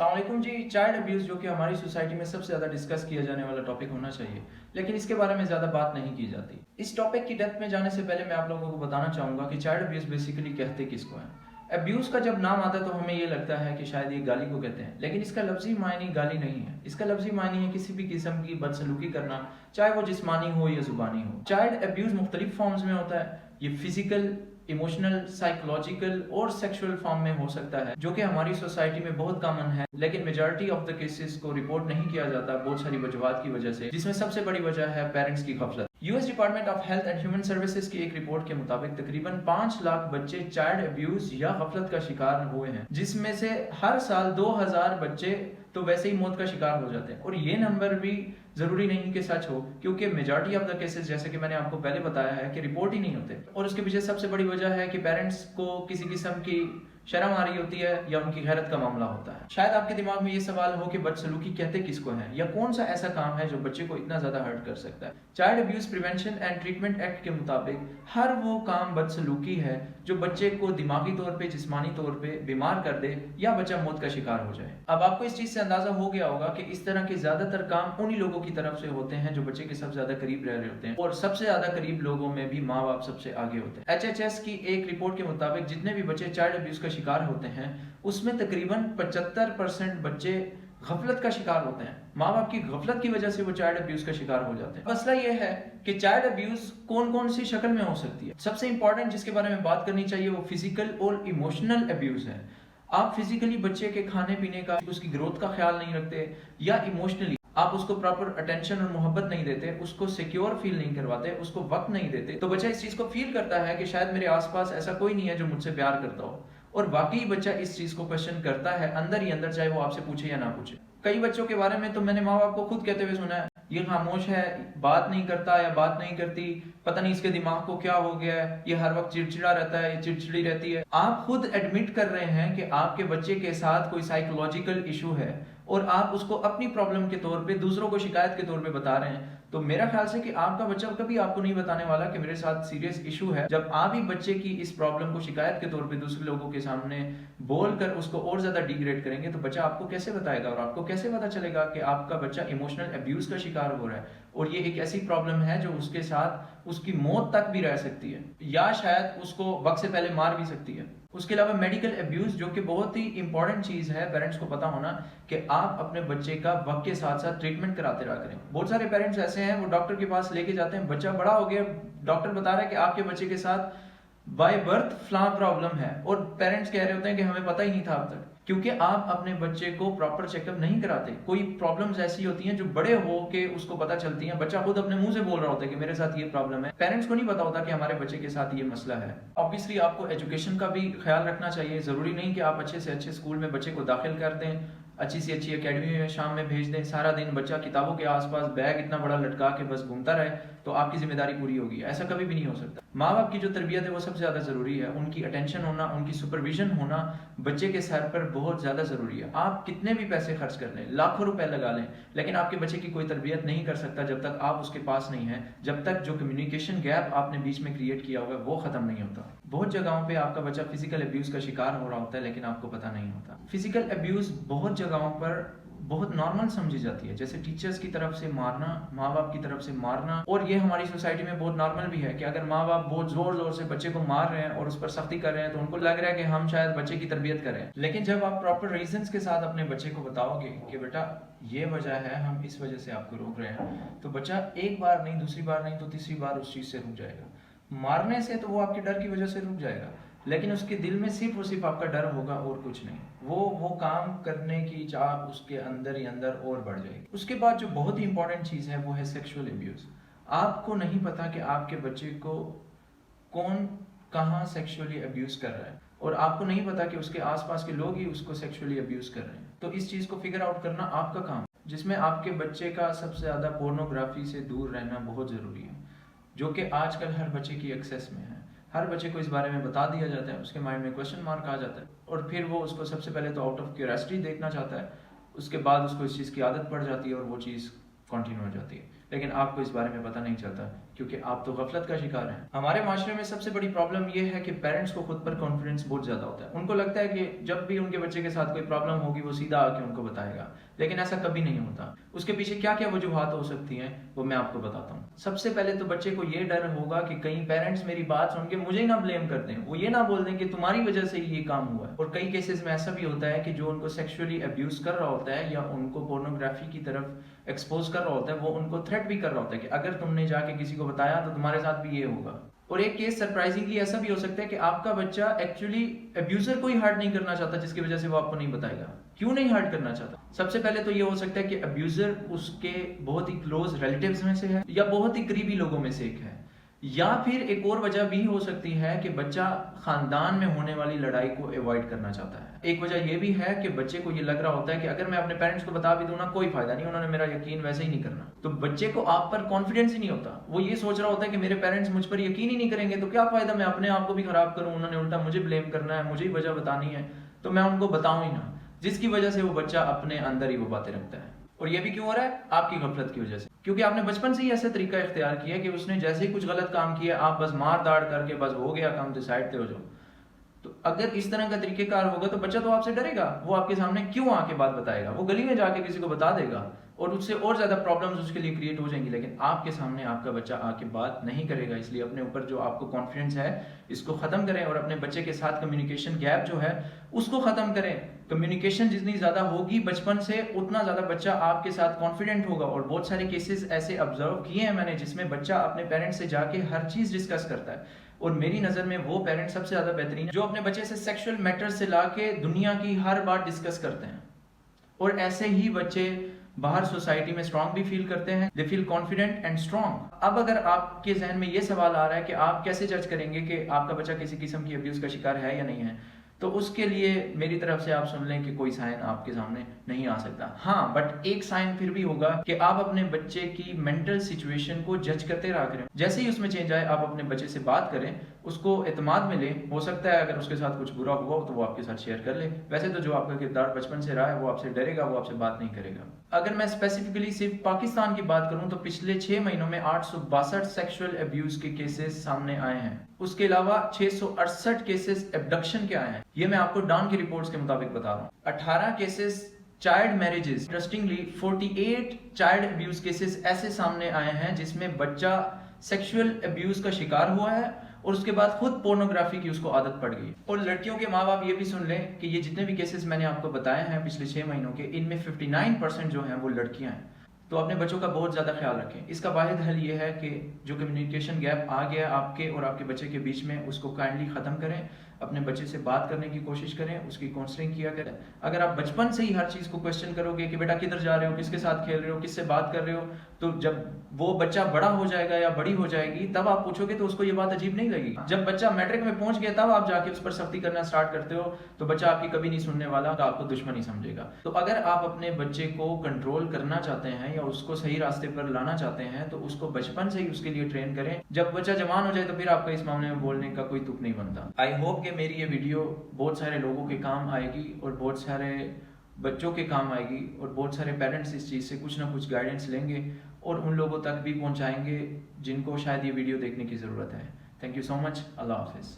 अस्सलाम वालेकुम जी। Child abuse जो कि हमारी सोसाइटी में सबसे ज़्यादा डिस्कस किया जाने वाला टॉपिक होना चाहिए, लेकिन इसके बारे में ज़्यादा बात नहीं की जाती। इस टॉपिक की डेप्थ में जाने से पहले मैं आप लोगों को बताना चाहूँगा कि चाइल्ड अब्यूज़ बेसिकली कहते किसको हैं। अब्यूज़ का जब नाम आता है तो हमें ये लगता है कि शायद ये गाली को कहते हैं, लेकिन इसका लफ्ज़ी मायने गाली नहीं है। इसका लफ्ज़ी मायने है किसी भी किस्म की बदसलूकी करना, चाहे वो जिस्मानी हो या ज़ुबानी हो। चाइल्ड अब्यूज़ मुख्तलिफ फॉर्म्स में होता है। ये फिजिकल, इमोशनल, साइकोलॉजिकल और सेक्सुअल फॉर्म में हो सकता है, जो कि हमारी सोसाइटी में बहुत कॉमन है, लेकिन मेजॉरिटी ऑफ द केसेस को रिपोर्ट नहीं किया जाता बहुत सारी वजूहात की वजह से, जिसमें सबसे बड़ी वजह है पेरेंट्स की गफलत। US department of health and human services की एक रिपोर्ट के मुताबिक तकरीबन 5 लाख बच्चे चाइल्ड अब्यूज या गफलत का शिकार हुए हैं, जिसमें से हर साल 2000 बच्चे तो वैसे ही मौत का शिकार हो जाते हैं। और ये नंबर भी जरूरी नहीं कि सच हो, क्योंकि मेजॉरिटी ऑफ द केसेस, जैसे कि मैंने आपको पहले बताया है, कि रिपोर्ट ही नहीं होते। और उसके पीछे सबसे बड़ी वजह है कि पेरेंट्स को किसी किस्म की शर्म आ रही होती है या उनकी गैरत का मामला होता है। शायद आपके दिमाग में ये सवाल हो कि बदसलूकी कहते किसको है, या कौन सा ऐसा काम है जो बच्चे को इतना ज्यादा हर्ट कर सकता है। Child abuse prevention and treatment act के मुताबिक हर वो काम बदसलूकी है जो बच्चे को दिमागी तौर पे, जिस्मानी तौर पे बीमार कर दे या बच्चा मौत का शिकार हो जाए। अब आपको इस चीज से अंदाजा हो गया होगा कि इस तरह के ज्यादातर काम उन्हीं लोगों की तरफ से होते हैं जो बच्चे के सबसे ज्यादा करीब रह रहे होते हैं, और सबसे ज्यादा करीब लोगों में भी माँ बाप सबसे आगे होते हैं। HHS की एक रिपोर्ट के मुताबिक जितने भी बच्चे चाइल्ड अब्यूज का शिकार होते हैं, उसमें तकरीबन 75% बच्चे गफलत का शिकार होते हैं। माँ बाप की गफलत की वजह से वो चाइल्ड अब्यूज का शिकार हो जाते हैं। मसला ये है कि चाइल्ड अब्यूज कौन कौन सी शक्ल में हो सकती है। सबसे इंपॉर्टेंट जिसके बारे में बात करनी चाहिए वो फिजिकल और इमोशनल अब्यूज है। आप फिजिकली बच्चे के खाने पीने का, उसकी ग्रोथ का ख्याल नहीं रखते, या इमोशनली आप उसको प्रॉपर अटेंशन और मोहब्बत नहीं देते, उसको सिक्योर फील नहीं करवाते, उसको वक्त नहीं देते, तो बच्चा इस चीज को फील करता है कि शायद मेरे आसपास ऐसा कोई नहीं है जो मुझसे प्यार करता हो। और वाकई बच्चा इस चीज को क्वेश्चन करता है अंदर ही अंदर, चाहे वो आपसे पूछे या ना पूछे। कई बच्चों के बारे में तो मैंने माँ बाप को खुद कहते हुए सुना है, ये खामोश है, बात नहीं करता या बात नहीं करती, पता नहीं इसके दिमाग को क्या हो गया है, ये हर वक्त चिड़चिड़ा रहता है, ये चिड़चिड़ी रहती है। आप खुद एडमिट कर रहे हैं कि आपके बच्चे के साथ कोई साइकोलॉजिकल इशू है, और आप उसको अपनी प्रॉब्लम के तौर पे, दूसरों को शिकायत के तौर पे बता रहे हैं। तो मेरा ख्याल से कि आपका बच्चा कभी आपको नहीं बताने वाला कि मेरे साथ सीरियस इशू है। जब आप ही बच्चे की इस प्रॉब्लम को शिकायत के तौर पे दूसरे लोगों के सामने बोलकर उसको और ज्यादा डिग्रेड करेंगे, तो बच्चा आपको कैसे बताएगा, और आपको कैसे पता चलेगा कि आपका बच्चा इमोशनल अब्यूज का शिकार हो रहा है, और ये एक ऐसी प्रॉब्लम है जो उसके साथ उसकी मौत तक भी रह सकती है, या शायद उसको वक्त से पहले मार भी सकती है। उसके अलावा मेडिकल अब्यूज, जो कि बहुत ही इंपॉर्टेंट चीज है पेरेंट्स को पता होना, कि आप अपने बच्चे का वक्त के साथ साथ ट्रीटमेंट कराते रहा करें। बहुत सारे पेरेंट्स ऐसे हैं, वो डॉक्टर के पास लेके जाते हैं, बच्चा बड़ा हो गया, डॉक्टर बता रहा है कि आपके बच्चे के साथ बाय बर्थ फ्ला प्रॉब्लम है, और पेरेंट्स कह रहे होते हैं कि हमें पता ही नहीं था अब तक, क्योंकि आप अपने बच्चे को प्रॉपर चेकअप नहीं कराते। कोई प्रॉब्लम्स ऐसी होती हैं जो बड़े हो के उसको पता चलती हैं, बच्चा खुद अपने मुंह से बोल रहा होता है कि मेरे साथ ये प्रॉब्लम है। पेरेंट्स को नहीं पता होता कि हमारे बच्चे के साथ ये मसला है। ऑब्वियसली आपको एजुकेशन का भी ख्याल रखना चाहिए। जरूरी नहीं कि आप अच्छे से अच्छे स्कूल में बच्चे को दाखिल कर दें, अच्छी सी अच्छी एकेडमी में शाम में भेज दें, सारा दिन बच्चा किताबों के आसपास बैग इतना बड़ा लटका के बस घूमता रहे, तो आपकी जिम्मेदारी पूरी होगी। ऐसा कभी भी नहीं हो सकता। माँ बाप की जो तरबियत है वो सबसे ज्यादा जरूरी है। उनकी अटेंशन होना, उनकी सुपरविजन होना बच्चे के सर पर बहुत ज्यादा जरूरी है। आप कितने भी पैसे खर्च कर लें, लाखों रुपए लगा लें, लेकिन आपके बच्चे की कोई तरबियत नहीं कर सकता जब तक आप उसके पास नहीं है, जब तक जो कम्युनिकेशन गैप आपने बीच में क्रिएट किया हुआ है वो खत्म नहीं होता। बहुत जगहों पे आपका बच्चा फिजिकल अब्यूज का शिकार हो रहा होता है, लेकिन आपको पता नहीं होता। फिजिकल अब्यूज बहुत जगहों पर बहुत नॉर्मल समझी जाती है, जैसे टीचर्स की तरफ से मारना, माँ बाप की तरफ से मारना, और ये हमारी सोसाइटी में बहुत नॉर्मल भी है कि अगर माँ बाप बहुत जोर जोर से बच्चे को मार रहे हैं और उस पर सख्ती कर रहे हैं, तो उनको लग रहा है कि हम शायद बच्चे की तरबियत करें। लेकिन जब आप प्रॉपर रीजंस के साथ अपने बच्चे को बताओगे कि बेटा ये वजह है, हम इस वजह से आपको रोक रहे हैं, तो बच्चा एक बार नहीं, दूसरी बार नहीं, तो तीसरी बार उस चीज से रुक जाएगा। मारने से तो वो आपके डर की वजह से रुक जाएगा, लेकिन उसके दिल में सिर्फ और सिर्फ आपका डर होगा और कुछ नहीं। वो काम करने की चाह उसके अंदर ही अंदर और बढ़ जाएगी। उसके बाद जो बहुत ही इंपॉर्टेंट चीज है वो है सेक्सुअल अब्यूज। आपको नहीं पता कि आपके बच्चे को कौन कहाँ सेक्सुअली अब्यूज कर रहा है, और आपको नहीं पता कि उसके आसपास के लोग ही उसको सेक्सुअली अब्यूज कर रहे हैं। तो इस चीज को फिगर आउट करना आपका काम, जिसमें आपके बच्चे का सबसे ज्यादा पोर्नोग्राफी से दूर रहना बहुत जरूरी है, जो कि आजकल हर बच्चे की एक्सेस में है। हर बच्चे को इस बारे में बता दिया जाता है, उसके माइंड में क्वेश्चन मार्क आ जाता है, और फिर वो उसको सबसे पहले तो आउट ऑफ क्यूरियोसिटी देखना चाहता है, उसके बाद उसको इस चीज़ की आदत पड़ जाती है और वो चीज़ कंटिन्यू हो जाती है, लेकिन आपको इस बारे में पता नहीं चलता क्योंकि आप तो गफलत का शिकार हैं। हमारे माशरे में सबसे बड़ी प्रॉब्लम यह है कि पेरेंट्स को खुद पर कॉन्फिडेंस बहुत ज़्यादा होता है। उनको लगता है कि जब भी उनके बच्चे के साथ कोई प्रॉब्लम होगी वो सीधा आके उनको बताएगा, लेकिन ऐसा कभी नहीं होता। उसके पीछे क्या क्या वजूहात हो सकती हैं वो मैं आपको बताता हूँ। सबसे पहले तो बच्चे को ये डर होगा कि कहीं पेरेंट्स मेरी बात सुन के मुझे ही ना ब्लेम कर दें, वो ये ना बोल दें कि तुम्हारी वजह से ये काम हुआ है। और कई केसेस में ऐसा भी होता है कि जो उनको सेक्सुअली अब्यूज कर रहा होता है या उनको पोर्नोग्राफी की तरफ एक्सपोज कर रहा होता है, वो उनको थ्रेट भी कर रहा होता है कि अगर तुमने जाके किसी को बताया तो तुम्हारे साथ भी ये होगा। और एक केस सरप्राइजिंगली ऐसा भी हो सकता है कि आपका बच्चा एक्चुअली अब्यूजर को ही हर्ट नहीं करना चाहता, जिसकी वजह से वो आपको नहीं बताएगा। क्यों नहीं हर्ट करना चाहता? सबसे पहले तो ये हो सकता है कि अब्यूजर उसके बहुत ही क्लोज रिलेटिव्स में से है या बहुत ही करीबी लोगों में से एक है, या फिर एक और वजह भी हो सकती है कि बच्चा खानदान में होने वाली लड़ाई को अवॉइड करना चाहता है। एक वजह यह भी है कि बच्चे को ये लग रहा होता है कि अगर मैं अपने पेरेंट्स को बता भी दूं ना, कोई फायदा नहीं, उन्होंने मेरा यकीन वैसे ही नहीं करना। तो बच्चे को आप पर कॉन्फिडेंस ही नहीं होता। वो ये सोच रहा होता है कि मेरे पेरेंट्स मुझ पर यकीन ही नहीं करेंगे तो क्या फायदा, मैं अपने आप को भी खराब करूं, उन्होंने उल्टा मुझे ब्लेम करना है, मुझे ही वजह बतानी है, तो मैं उनको बताऊं ही ना। जिसकी वजह से वो बच्चा अपने अंदर ही वो बातें रखता है। और ये भी क्यों हो रहा है? आपकी गफलत की वजह से, क्योंकि आपने बचपन से ही ऐसा तरीका इख्तियार किया कि उसने जैसे ही कुछ गलत काम किया आप बस मार दाड़ करके बस हो गया काम, तो साइड पे हो जाओ। तो अगर इस तरह का तरीकेकार होगा तो बच्चा तो आपसे डरेगा, वो आपके सामने क्यों आके बात बताएगा, वो गली में जाके किसी को बता देगा और उससे और ज्यादा प्रॉब्लम्स उसके लिए क्रिएट हो जाएंगी। लेकिन आपके सामने आपका बच्चा आके बात नहीं करेगा। इसलिए अपने ऊपर जो आपको कॉन्फिडेंस है इसको खत्म करें और अपने बच्चे के साथ कम्युनिकेशन गैप जो है उसको खत्म करें। कम्युनिकेशन जितनी ज्यादा होगी बचपन से, उतना ज्यादा बच्चा आपके साथ कॉन्फिडेंट होगा। और बहुत सारे केसेस ऐसे ऑब्जर्व किए हैं मैंने जिसमें बच्चा अपने पेरेंट्स से जाके हर चीज डिस्कस करता है। और मेरी नजर में वो पेरेंट्स सबसे ज्यादा बेहतरीन है जो अपने बच्चे से सेक्सुअल मैटर्स से लाके दुनिया की हर बात डिस्कस करते हैं। और ऐसे ही बच्चे बाहर सोसाइटी में स्ट्रांग भी फील करते हैं, they feel confident and strong. अब अगर आपके जहन में ये सवाल आ रहा है कि आप कैसे जज करेंगे कि आपका बच्चा किसी किस्म की अब्यूज का शिकार है या नहीं है, तो उसके लिए मेरी तरफ से आप सुन लें कि कोई साइन आपके सामने नहीं आ सकता। हाँ, बट एक साइन फिर भी होगा कि आप अपने बच्चे की मेंटल सिचुएशन को जज करते रहा करें। जैसे ही उसमें चेंज आए आप अपने बच्चे से बात करें, उसको एतमाद में लें। हो सकता है अगर उसके साथ कुछ बुरा हुआ हो तो वो आपके साथ शेयर कर ले। वैसे तो जो आपका किरदार बचपन से रहा है वो आपसे डरेगा, वो आपसे बात नहीं करेगा। अगर मैं स्पेसिफिकली सिर्फ पाकिस्तान की बात करूं तो पिछले 6 महीनों में 862 सेक्सुअल अब्यूज के केसेस सामने आए हैं। उसके अलावा 668 केसेस एब्डक्शन के आए हैं। ये मैं आपको डॉन की रिपोर्ट्स के मुताबिक बता रहा हूँ। 18 cases child marriages. Interestingly 48 child abuse cases ऐसे सामने आए हैं जिसमें बच्चा सेक्सुअल अब्यूज का शिकार हुआ है और उसके बाद खुद पोर्नोग्राफी की उसको आदत पड़ गई। और लड़कियों के माँ बाप ये भी सुन लें कि ये जितने भी केसेस मैंने आपको बताए हैं पिछले 6 महीनों के, इनमें 59% जो हैं वो लड़कियां हैं। तो अपने बच्चों का बहुत ज़्यादा ख्याल रखें। इसका वाहिद हल ये है कि जो कम्युनिकेशन गैप आ गया आपके और आपके बच्चे के बीच में, उसको काइंडली ख़त्म करें। अपने बच्चे से बात करने की कोशिश करें, उसकी काउंसलिंग किया करें। अगर आप बचपन से ही हर चीज़ को क्वेश्चन करोगे कि बेटा किधर जा रहे हो, किसके साथ खेल रहे हो, किससे बात कर रहे हो, तो जब वो बच्चा बड़ा हो जाएगा या बड़ी हो जाएगी तब आप पूछोगे तो उसको ये बात अजीब नहीं लगेगी। जब बच्चा मैट्रिक में पहुंच गया तब आप जाके उस पर सख्ती करना स्टार्ट करते हो तो बच्चा आपकी कभी नहीं सुनने वाला, तो आपको दुश्मन ही समझेगा। तो अगर आप अपने बच्चे को कंट्रोल करना चाहते हैं या उसको सही रास्ते पर लाना चाहते हैं तो उसको बचपन से ही उसके लिए ट्रेन करें। जब बच्चा जवान हो जाए तो फिर आपका इस मामले में बोलने का कोई तुक नहीं बनता। आई होप कि मेरी ये वीडियो बहुत सारे लोगों के काम आएगी और बहुत सारे बच्चों के काम आएगी और बहुत सारे पेरेंट्स इस चीज़ से कुछ ना कुछ गाइडेंस लेंगे और उन लोगों तक भी पहुंचाएंगे जिनको शायद ये वीडियो देखने की ज़रूरत है। Thank you so much. अल्लाह हाफिज़।